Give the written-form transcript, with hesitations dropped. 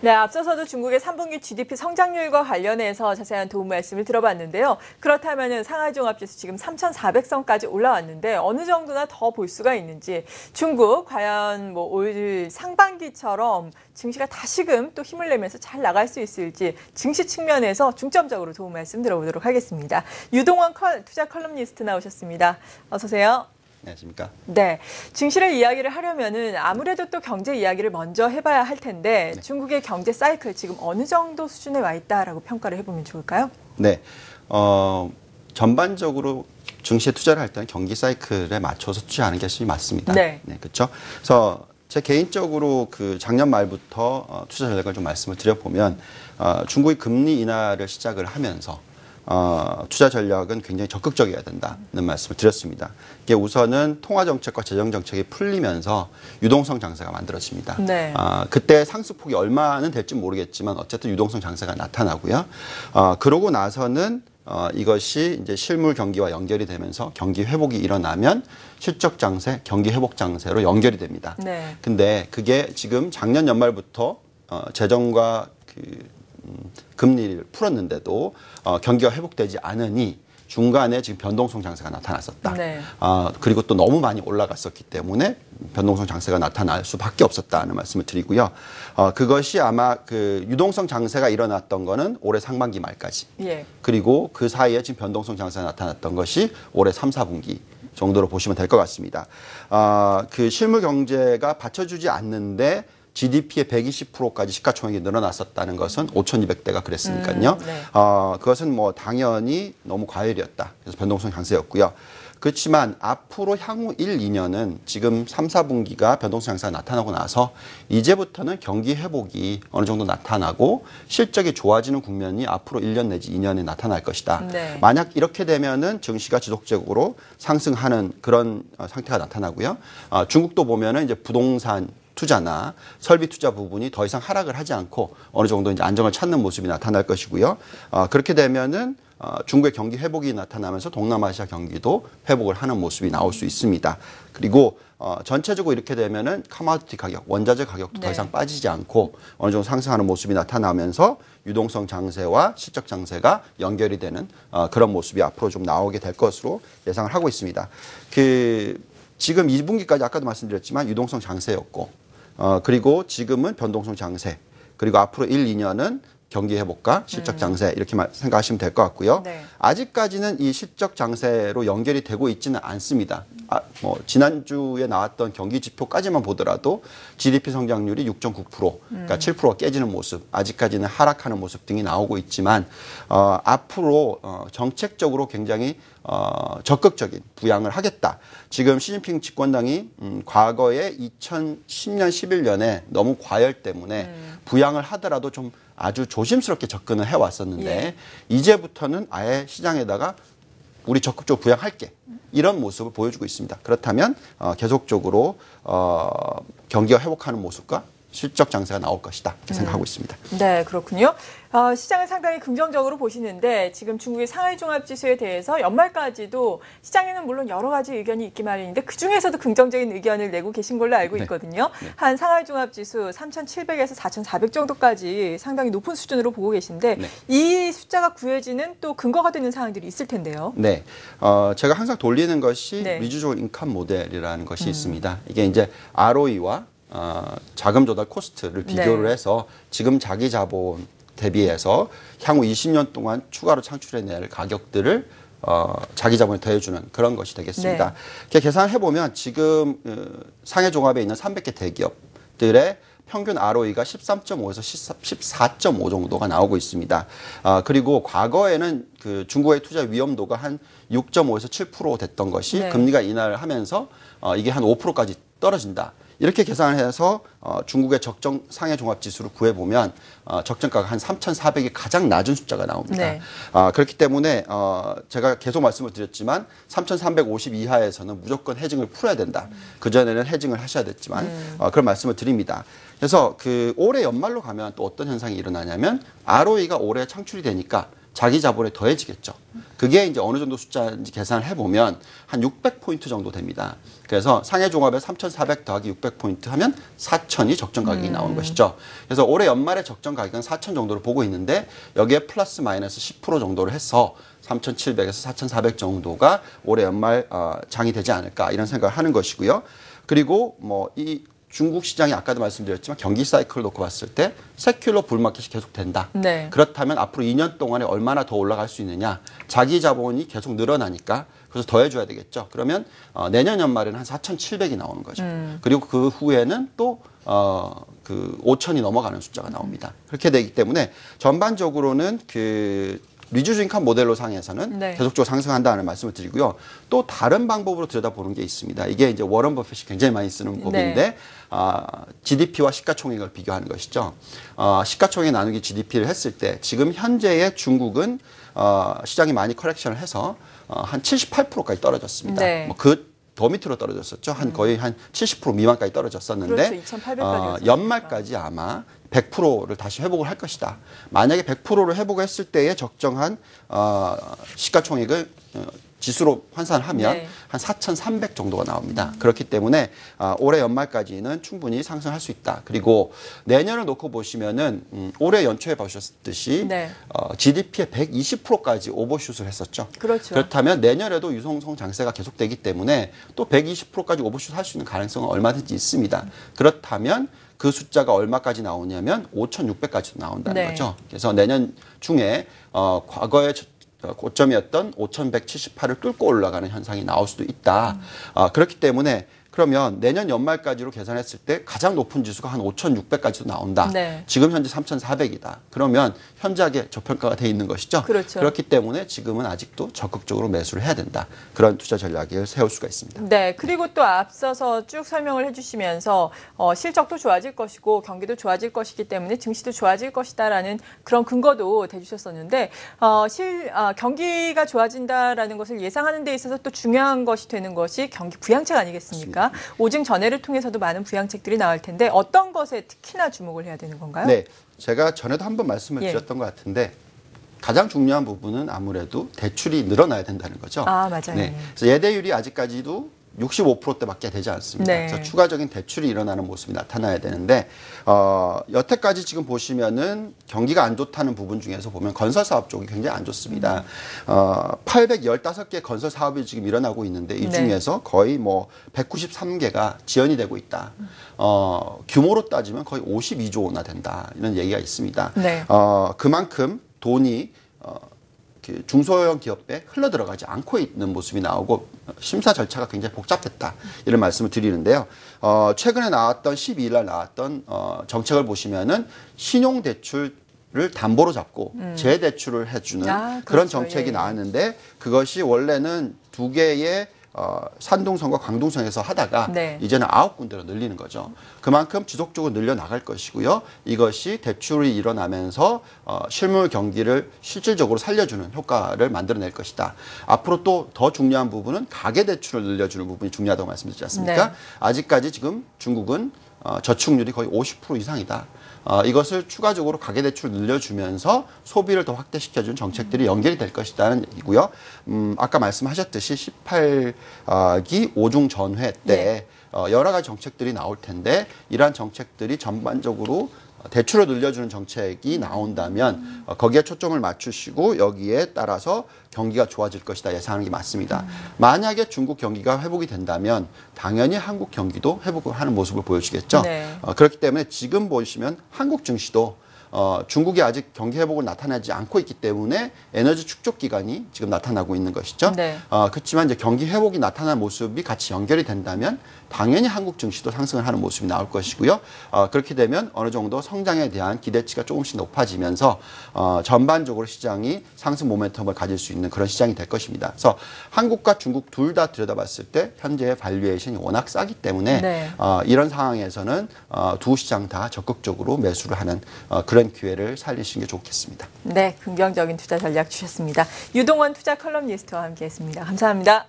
네, 앞서서도 중국의 3분기 GDP 성장률과 관련해서 자세한 도움 말씀을 들어봤는데요. 그렇다면 상하이종합지수 지금 3,400선까지 올라왔는데 어느 정도나 더 볼 수가 있는지, 중국 과연 올 상반기처럼 증시가 다시금 또 힘을 내면서 잘 나갈 수 있을지 증시 측면에서 중점적으로 도움 말씀 들어보도록 하겠습니다. 유동원 투자 컬럼니스트 나오셨습니다. 어서 오세요. 안녕하십니까. 네, 증시를 이야기를 하려면은 아무래도 또 경제 이야기를 먼저 해봐야 할 텐데 네. 중국의 경제 사이클 지금 어느 정도 수준에 와 있다라고 평가를 해보면 좋을까요? 네, 전반적으로 증시에 투자를 할 때는 경기 사이클에 맞춰서 투자하는 것이 맞습니다. 네, 그렇죠. 그래서 제 개인적으로 그 작년 말부터 투자 전략을 좀 말씀을 드려보면 중국이 금리 인하를 시작을 하면서 투자 전략은 굉장히 적극적이어야 된다는 말씀을 드렸습니다. 이게 우선은 통화정책과 재정정책이 풀리면서 유동성 장세가 만들어집니다. 네. 그때 상승폭이 얼마는 될지 모르겠지만 어쨌든 유동성 장세가 나타나고요. 그러고 나서는 이것이 이제 실물 경기와 연결이 되면서 경기 회복이 일어나면 실적 장세, 경기 회복 장세로 연결이 됩니다. 네. 근데 그게 지금 작년 연말부터 재정과 금리를 풀었는데도 경기가 회복되지 않으니 중간에 지금 변동성 장세가 나타났었다. 네. 그리고 또 너무 많이 올라갔었기 때문에 변동성 장세가 나타날 수밖에 없었다는 말씀을 드리고요. 그것이 아마 그 유동성 장세가 일어났던 거는 올해 상반기 말까지. 예. 그리고 그 사이에 지금 변동성 장세가 나타났던 것이 올해 3, 4분기 정도로 보시면 될 것 같습니다. 그 실물 경제가 받쳐주지 않는데 GDP의 120%까지 시가총액이 늘어났었다는 것은 5,200대가 그랬으니까요. 네. 그것은 뭐 당연히 너무 과열이었다. 그래서 변동성 장세였고요. 그렇지만 앞으로 향후 1, 2년은 지금 3, 4분기가 변동성 장세가 나타나고 나서 이제부터는 경기 회복이 어느 정도 나타나고 실적이 좋아지는 국면이 앞으로 1년 내지 2년에 나타날 것이다. 네. 만약 이렇게 되면은 증시가 지속적으로 상승하는 그런 상태가 나타나고요. 중국도 보면은 이제 부동산 투자나 설비 투자 부분이 더 이상 하락을 하지 않고 어느 정도 이제 안정을 찾는 모습이 나타날 것이고요. 그렇게 되면은 중국의 경기 회복이 나타나면서 동남아시아 경기도 회복을 하는 모습이 나올 수 있습니다. 그리고 전체적으로 이렇게 되면은 커머디티 가격, 원자재 가격도 더 이상 빠지지 않고 어느 정도 상승하는 모습이 나타나면서 유동성 장세와 실적 장세가 연결이 되는 그런 모습이 앞으로 좀 나오게 될 것으로 예상을 하고 있습니다. 지금 2분기까지 아까도 말씀드렸지만 유동성 장세였고 그리고 지금은 변동성 장세, 그리고 앞으로 1, 2년은 경기 회복과 실적 장세 이렇게 생각하시면 될 것 같고요. 네. 아직까지는 이 실적 장세로 연결이 되고 있지는 않습니다. 지난주에 나왔던 경기 지표까지만 보더라도 GDP 성장률이 6.9%, 그러니까 7%가 깨지는 모습, 아직까지는 하락하는 모습 등이 나오고 있지만 앞으로 정책적으로 굉장히 적극적인 부양을 하겠다. 지금 시진핑 집권당이 과거에 2010년, 11년에 너무 과열 때문에 부양을 하더라도 좀 아주 조심스럽게 접근을 해왔었는데 예. 이제부터는 아예 시장에다가 우리 적극적으로 부양할게. 이런 모습을 보여주고 있습니다. 그렇다면 계속적으로 경기가 회복하는 모습과 실적 장세가 나올 것이다 이렇게 생각하고 있습니다. 네, 그렇군요. 시장은 상당히 긍정적으로 보시는데 지금 중국의 상하이종합지수에 대해서 연말까지도 시장에는 물론 여러 가지 의견이 있기 마련인데 그중에서도 긍정적인 의견을 내고 계신 걸로 알고 있거든요. 네. 한 상하이종합지수 3,700에서 4,400 정도까지 상당히 높은 수준으로 보고 계신데 네. 이 숫자가 구해지는 또 근거가 되는 사항들이 있을 텐데요. 네, 제가 항상 돌리는 것이 네. 리주얼 인컴 모델이라는 것이 있습니다. 이게 이제 ROE와 자금 조달 코스트를 비교를 네. 해서 지금 자기 자본 대비해서 향후 20년 동안 추가로 창출해낼 가격들을 자기 자본에 더해주는 그런 것이 되겠습니다. 네. 계산을 해보면 지금 상해 종합에 있는 300개 대기업들의 평균 ROE가 13.5에서 14.5 정도가 나오고 있습니다. 그리고 과거에는 그 중국의 투자 위험도가 한 6.5에서 7% 됐던 것이 네. 금리가 인하를 하면서 이게 한 5%까지 떨어진다. 이렇게 계산을 해서 중국의 적정 상해 종합 지수를 구해보면 적정가가 한 3,400이 가장 낮은 숫자가 나옵니다. 네. 그렇기 때문에 제가 계속 말씀을 드렸지만 3,350 이하에서는 무조건 해징을 풀어야 된다. 그전에는 해징을 하셔야 됐지만 그런 말씀을 드립니다. 그래서 그 올해 연말로 가면 또 어떤 현상이 일어나냐면 ROE가 올해 창출이 되니까 자기 자본에 더해지겠죠. 그게 이제 어느 정도 숫자인지 계산을 해보면 한 600포인트 정도 됩니다. 그래서 상해 종합에 3,400 더하기 600포인트 하면 4,000이 적정 가격이 나오는 것이죠. 그래서 올해 연말에 적정 가격은 4,000 정도로 보고 있는데 여기에 플러스 마이너스 10% 정도를 해서 3,700에서 4,400 정도가 올해 연말 장이 되지 않을까 이런 생각을 하는 것이고요. 그리고 뭐 이 중국 시장이 아까도 말씀드렸지만 경기 사이클을 놓고 봤을 때 세큘러 불마켓이 계속 된다. 네. 그렇다면 앞으로 2년 동안에 얼마나 더 올라갈 수 있느냐. 자기 자본이 계속 늘어나니까 그래서 더해줘야 되겠죠. 그러면 내년 연말에는 한 4,700이 나오는 거죠. 그리고 그 후에는 또 그 5,000이 넘어가는 숫자가 나옵니다. 그렇게 되기 때문에 전반적으로는 그 리주주 인컴 모델로 상에서는 네. 계속적으로 상승한다는 말씀을 드리고요. 또 다른 방법으로 들여다보는 게 있습니다. 이게 이제 워런 버핏이 굉장히 많이 쓰는 법인데 네. GDP와 시가총액을 비교하는 것이죠. 시가총액 나누기 GDP를 했을 때 지금 현재의 중국은 시장이 많이 커렉션을 해서 한 78%까지 떨어졌습니다. 네. 뭐 그 더 밑으로 떨어졌었죠. 한 거의 한 70% 미만까지 떨어졌었는데 그렇죠. 2,800까지 연말까지 아마 100%를 다시 회복을 할 것이다. 만약에 100%를 회복했을 때에 적정한 시가총액을 지수로 환산하면 네. 한 4,300 정도가 나옵니다. 그렇기 때문에 올해 연말까지는 충분히 상승할 수 있다. 그리고 내년을 놓고 보시면은 올해 연초에 보셨듯이 네. GDP의 120%까지 오버슛을 했었죠. 그렇죠. 그렇다면 내년에도 유동성 장세가 계속되기 때문에 또 120%까지 오버슛 할 수 있는 가능성은 얼마든지 있습니다. 그렇다면 그 숫자가 얼마까지 나오냐면 5,600까지도 나온다는 네. 거죠. 그래서 내년 중에 과거의 고점이었던 5,178을 뚫고 올라가는 현상이 나올 수도 있다. 그렇기 때문에 그러면 내년 연말까지로 계산했을 때 가장 높은 지수가 한 5,600까지도 나온다. 네. 지금 현재 3,400이다. 그러면 현저하게 저평가가 돼 있는 것이죠. 그렇죠. 그렇기 때문에 지금은 아직도 적극적으로 매수를 해야 된다. 그런 투자 전략을 세울 수가 있습니다. 네, 그리고 또 앞서서 쭉 설명을 해주시면서 실적도 좋아질 것이고 경기도 좋아질 것이기 때문에 증시도 좋아질 것이다라는 그런 근거도 대주셨었는데 경기가 좋아진다라는 것을 예상하는 데 있어서 또 중요한 것이 되는 것이 경기 부양책 아니겠습니까? 오증 전해를 통해서도 많은 부양책들이 나올 텐데 어떤 것에 특히나 주목을 해야 되는 건가요? 네, 제가 전에도 한번 말씀을 예. 드렸던 것 같은데 가장 중요한 부분은 아무래도 대출이 늘어나야 된다는 거죠. 아, 맞아요. 네, 그래서 예대율이 아직까지도 65%대밖에 되지 않습니다. 네. 그래서 추가적인 대출이 일어나는 모습이 나타나야 되는데 여태까지 지금 보시면은 경기가 안 좋다는 부분 중에서 보면 건설 사업 쪽이 굉장히 안 좋습니다. 815개 건설 사업이 지금 일어나고 있는데 이 중에서 거의 뭐 193개가 지연이 되고 있다. 규모로 따지면 거의 52조 원이나 된다. 이런 얘기가 있습니다. 네. 그만큼 돈이 중소형 기업에 흘러 들어가지 않고 있는 모습이 나오고 심사 절차가 굉장히 복잡했다 이런 말씀을 드리는데요. 최근에 나왔던 12일 날 나왔던 정책을 보시면은 신용 대출을 담보로 잡고 재대출을 해주는 그런 그렇죠. 정책이 예. 나왔는데 그것이 원래는 2개의 산둥성과 광둥성에서 하다가 네. 이제는 9군데로 늘리는 거죠. 그만큼 지속적으로 늘려 나갈 것이고요. 이것이 대출이 일어나면서 실물 경기를 실질적으로 살려주는 효과를 만들어낼 것이다. 앞으로 또 더 중요한 부분은 가계 대출을 늘려주는 부분이 중요하다고 말씀드렸지 않습니까? 네. 아직까지 지금 중국은 저축률이 거의 50% 이상이다. 이것을 추가적으로 가계대출을 늘려주면서 소비를 더 확대시켜주는 정책들이 연결이 될 것이라는 얘기고요. 아까 말씀하셨듯이 18기 5중 전회 때 여러 가지 정책들이 나올 텐데 이러한 정책들이 전반적으로 대출을 늘려주는 정책이 나온다면 거기에 초점을 맞추시고 여기에 따라서 경기가 좋아질 것이다 예상하는 게 맞습니다. 만약에 중국 경기가 회복이 된다면 당연히 한국 경기도 회복하는 모습을 보여주겠죠. 네. 그렇기 때문에 지금 보시면 한국 증시도 중국이 아직 경기 회복을 나타나지 않고 있기 때문에 에너지 축적 기간이 지금 나타나고 있는 것이죠. 네. 그렇지만 이제 경기 회복이 나타난 모습이 같이 연결이 된다면 당연히 한국 증시도 상승을 하는 모습이 나올 것이고요. 그렇게 되면 어느 정도 성장에 대한 기대치가 조금씩 높아지면서 전반적으로 시장이 상승 모멘텀을 가질 수 있는 그런 시장이 될 것입니다. 그래서 한국과 중국 둘 다 들여다봤을 때 현재의 발류에이션이 워낙 싸기 때문에 네. 이런 상황에서는 두 시장 다 적극적으로 매수를 하는 그런 기회를 살리시는 게 좋겠습니다. 네, 긍정적인 투자 전략 주셨습니다. 유동원 투자 컬럼니스트와 함께했습니다. 감사합니다.